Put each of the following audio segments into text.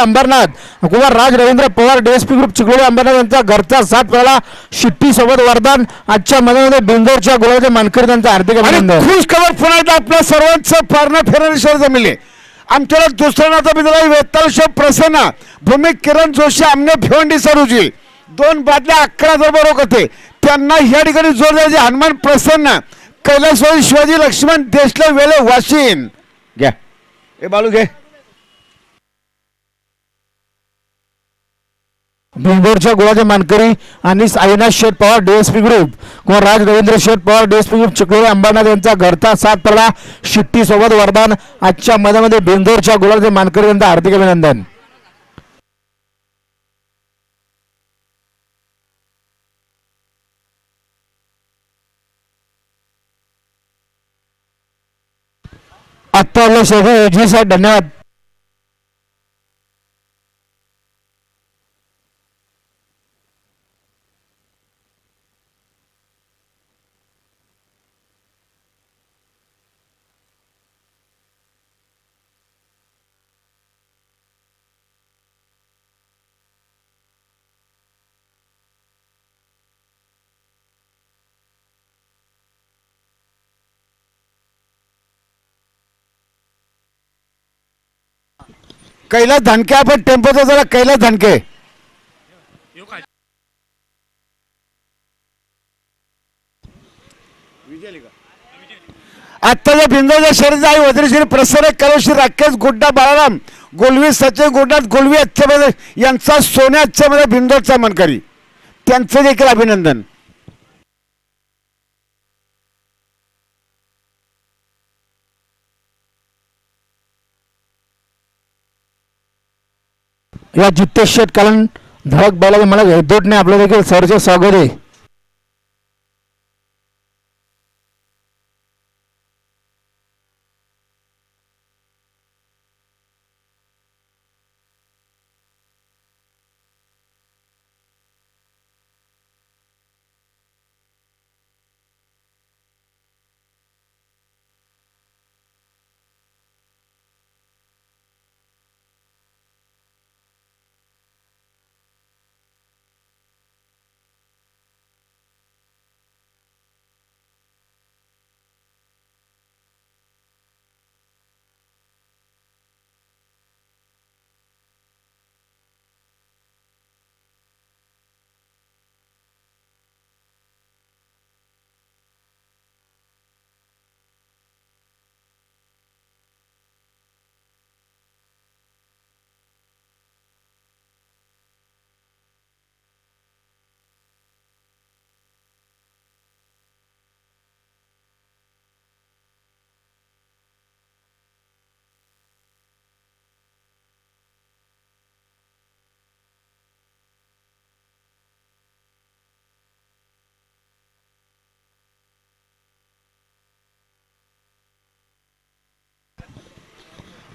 Ambernath Kumar Raj Ravindra Pawar DSP group Chikhloli Ambernath यांचा घरचा 7 पळाला शिट्टी सोबत वरदान आजच्या मैदानामध्ये बिंदोरच्या गुलाबाचे मानकरी त्यांचा हार्दिक अभिनंदन। खुश खबर पुन्हा एकदा आपल्या सर्वांचं पारणं फेरण्याशिवाय जमले आमच्याला दुसरा नाता बिंदुला वेतालशेव प्रसन्न भूमी किरण जोशी आमने भिवंडी सरुजी 2 बादल्या 11 बरोबर होते त्यांना या ठिकाणी जोर द्यायचे हनुमान प्रसन्न कैलासवाडी शिवाजी लक्ष्मण देशले वेळे वाशिन घ्या ए बाळू घे बिंदोरच्या गुलाबाचे मानकरी आणि अविनाश शेठ पवार डीएसपी ग्रुप कुमार राज रवींद्र शेठ पवार डीएसपी ग्रुप चिखलोली अंबरनाथ यांचा घरचा 7 पळाला शिट्टी सोबत वरदान आजच्या मैदानामध्ये बिंदोरच्या गुलाबाचे मानकरी यांचा हार्दिक अभिनंदन। आता सगळे साहेब धन्यवाद। कैलास धनके आपण टेम्पोचा जरा कैलास धनके आत्ताच्या बिंदोच्या शरीर आहे वज्रश्री प्रसन्न कलोश्री राकेश गुड्डा बाळाराम गोलवी सचिन गुड्डात गोलवी आजच्यामध्ये यांचा सोन्या आजच्यामध्ये बिंदोचा मानकरी त्यांचं देखील अभिनंदन। या जितेश शेठ कालन धडक बैलाचे मला हेदोटने आपलं देखील सरचे स्वागत आहे।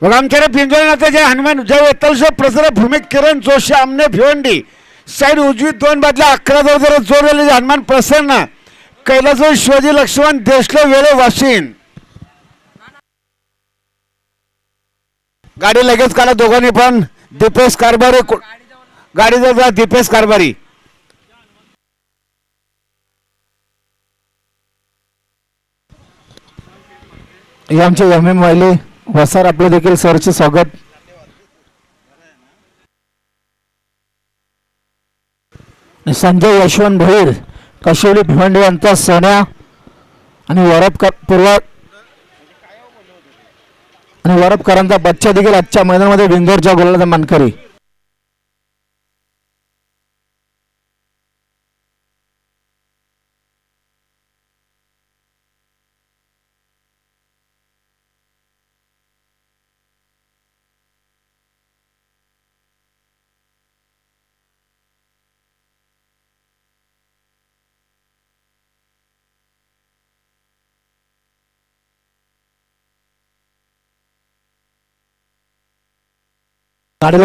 बघा आमच्या पिंजोळनाथ जे हनुमान जय वेतालशेव प्रसन्न भूमी किरण जोशी आमने भिवंडी साईड उजवी 2 बादल्या 11 जरा जोर दिले हनुमान प्रसन्न कैलासवाडी शिवाजी लक्ष्मण देशले वेळे वाशिन गाडी लगेच काढा दोघांनी पण दीपेश कारभारी गाडी जर दीपेश कारभारी आमचे एम एम वाहिले वसार आपलं देखील सरचे स्वागत। संजय यशवंत भोईर कशोली भिवंडी यांचा सोन्या आणि वरपकरांचा बच्चा देखील आजच्या मैदानामध्ये बिंदोरच्या गुलाबाचा मानकरी। गाडी